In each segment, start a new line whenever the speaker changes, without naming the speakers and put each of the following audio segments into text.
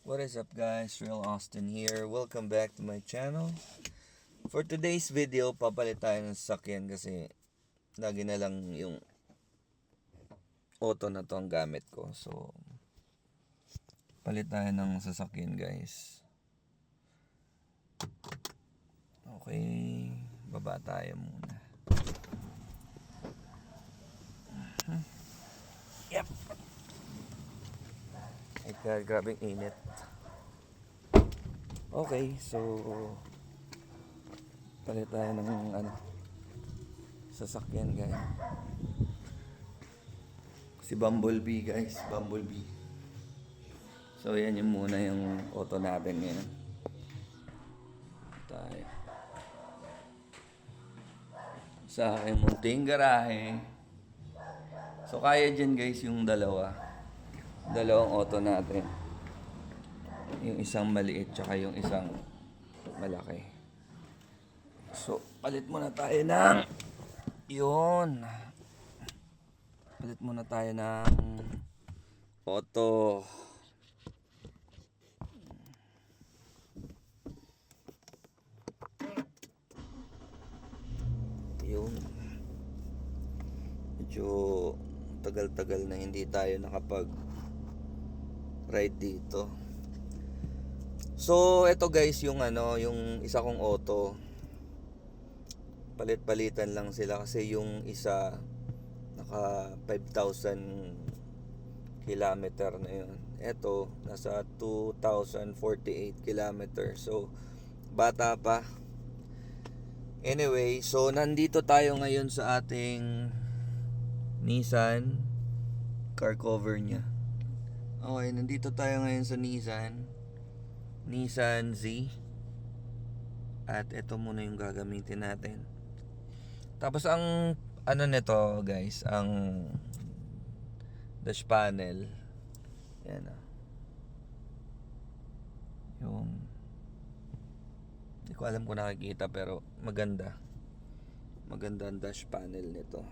What is up guys, Real Austin here. Welcome back to my channel. For today's video, papalit tayo ng sasakyan kasi lagi na lang yung auto na to ang gamit ko. So, palit tayo ng sasakyan guys. Okay, baba tayo muna. Yep. Ay God, grabing init. Okay, so palit tayo ng sasakyan guys. Si Bumblebee guys, Bumblebee. So yan yung muna yung auto natin ngayon. Tayo sa aking munting garahe. So kaya dyan guys yung dalawang auto natin. Yung isang maliit tsaka yung isang malaki. So palit muna tayo ng yun. Palit muna tayo ng auto. Yun. Medyo tagal-tagal na hindi tayo nakapag ride dito. So ito guys yung yung isa kong auto. Palit-palitan lang sila kasi yung isa naka 5,000 kilometer na yun. Ito nasa 2,048 kilometer. So bata pa. Anyway, so nandito tayo ngayon sa ating Nissan car cover niya. Okay, nandito tayo ngayon sa Nissan Z. At ito muna yung gagamitin natin. Tapos ang nito guys, ang dash panel. Yan yung hindi ko alam kung nakikita pero maganda ang dash panel nito.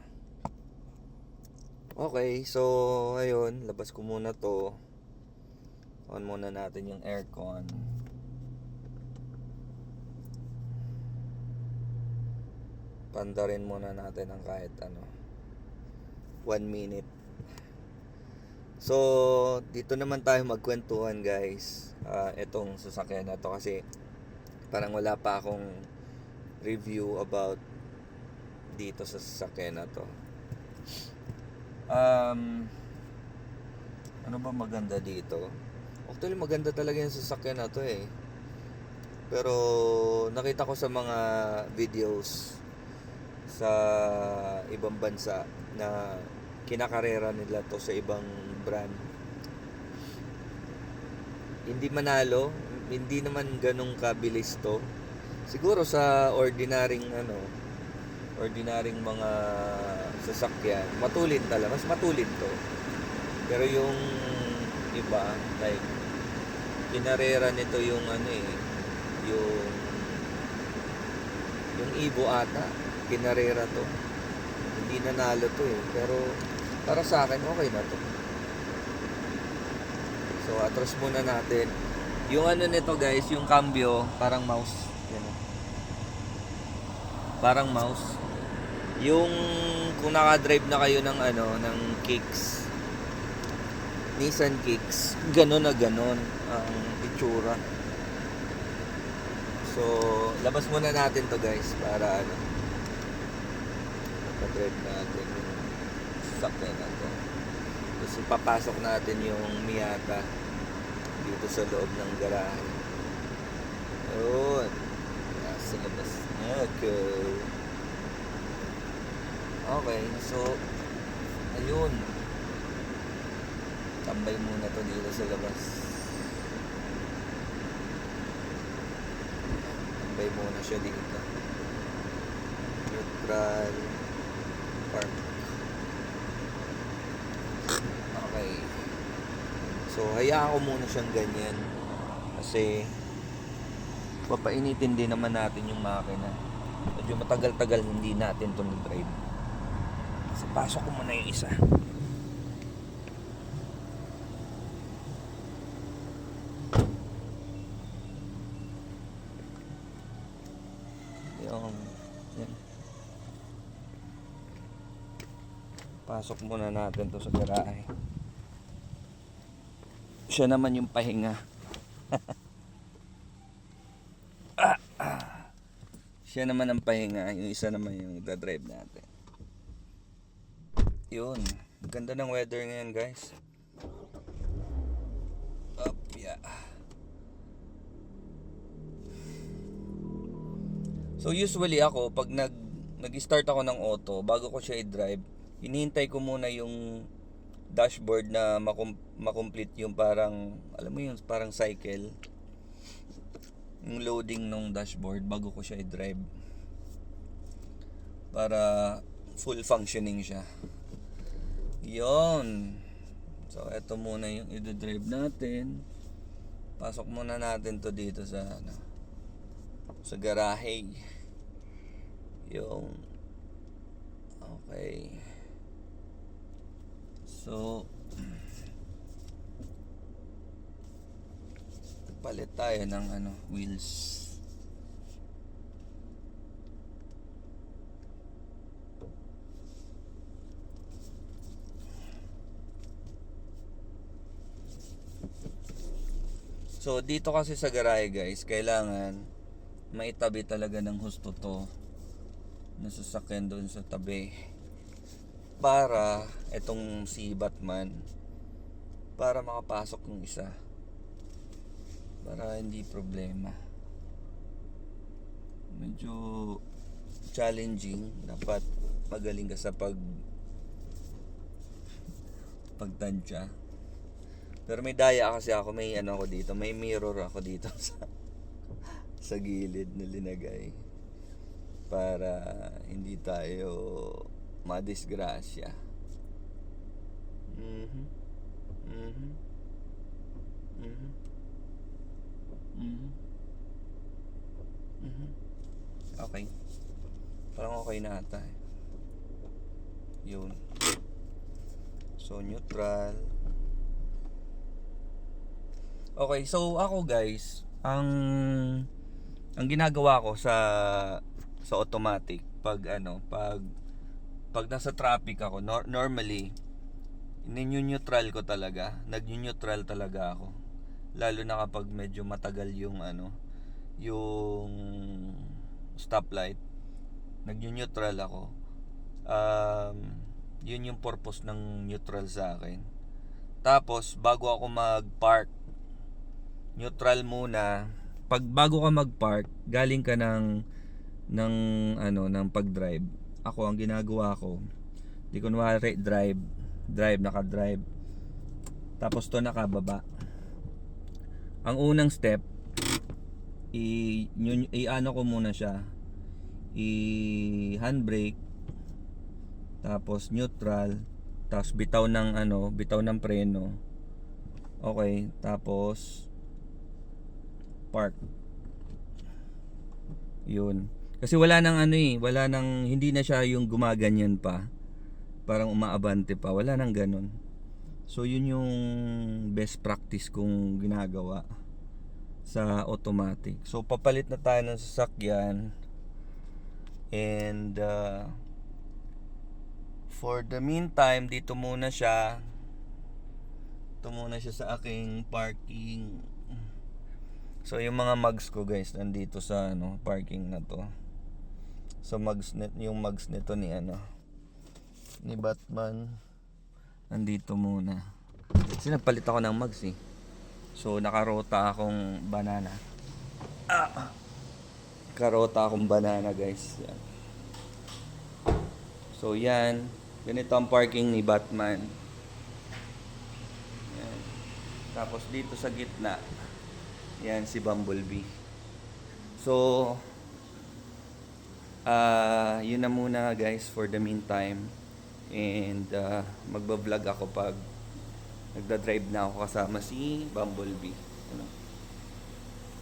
Okay, so ayun, labas ko muna to. On muna natin yung aircon. Pandarin muna natin ang kahit 1 minute. So dito naman tayo magkwentuhan guys. Etong sasakyan na to kasi parang wala pa akong review about dito sa sasakyan na to. Ano ba maganda dito? Actually maganda talaga yung sasakyan na to eh. Pero nakita ko sa mga videos sa ibang bansa na kinakarera nila to sa ibang brand. Hindi manalo, hindi naman ganong kabilis to. Siguro sa ordinaryong mga sasakyan, matulin talaga, mas matulin to. Pero yung iba, like kinarera nito yung yung Evo ata, kinarera to. Hindi nanalo to eh, pero para sa akin okay na to. So atras muna natin. Yung nito guys, yung cambio, parang mouse. Yan. Parang mouse. Yung kung naka-drive na kayo ng ng Kicks, Nissan Kicks, ganon na ganon ang itsura. So labas muna natin to guys para pa-drive natin yung sasakyan na to. Tapos ipapasok natin yung Miata dito sa loob ng garahe. Yun. Nasa labas na ako. Okay, so ayun. Tambay muna to dito sa labas. Tambay muna siya dito. Neutral park. Okay. So hayaan ko muna siyang ganyan kasi papainitin din naman natin yung makina. Medyo matagal-tagal hindi natin ito na-drive. So pasok ko muna yung isa. Pasok muna natin to sa garahe. Siya naman yung pahinga. Siya naman ang pahinga, yung isa naman yung drive natin. Yun, ganda ng weather ngayon guys. Up, yeah. So usually ako, pag nag-start ako ng auto, bago ko siya i-drive, hinihintay ko muna yung dashboard na makomplete yung parang, alam mo yun, parang cycle. Yung loading ng dashboard bago ko siya i-drive. Para full functioning siya. Yon. So, eto muna yung i-drive natin. Pasok muna natin to dito sa sa garahe. Yung okay. So, palit tayo ng wheels. So dito kasi sa garahe guys, kailangan maitabi talaga ng husto to na sasakyan doon sa tabi para etong si Batman para makapasok yung isa, para hindi problema. Medyo challenging, dapat magaling ka sa pagtansya. Pero may daya kasi ako, may ako dito, may mirror ako dito sa gilid na linagay para hindi tayo madisgrasya. Okay. Parang okay na ata eh. Yun. So neutral. Okay, so ako guys, ang ginagawa ko sa automatic pag nasa traffic ako, normally neutral ko talaga, nag-neutral talaga ako. Lalo na kapag medyo matagal yung yung stoplight, nag-neutral ako. Yun yung purpose ng neutral sa akin. Tapos bago ako mag-park, neutral muna. Pag bago ka mag-park, galing ka ng pag-drive. Ako ang ginagawa ko, di kunwari naka-drive. Tapos to nakababa. Ang unang step, ko muna siya. I-handbrake, tapos neutral, tapos bitaw ng preno. Okay, tapos park. Yun. Kasi wala nang hindi na siya yung gumaganyan pa. Parang umaabante pa. Wala nang ganun. So yun yung best practice kong ginagawa sa automatic. So papalit na tayo ng sasakyan. And for the meantime, dito muna siya. Ito muna siya sa aking parking. So yung mga mugs ko guys nandito sa parking na to. So yung mugs nito ni Batman nandito muna. Kasi nagpalit ako ng mugs eh. So nakarota akong banana. Karota akong banana guys. Yan. So yan, ganito ang parking ni Batman. Yan. Tapos dito sa gitna, yan si Bumblebee. So yun na muna guys for the meantime. And magba-vlog ako pag nagda-drive na ako kasama si Bumblebee.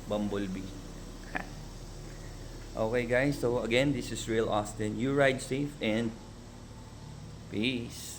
Bumblebee. Okay guys, so again, this is Real Austin. You ride safe and peace.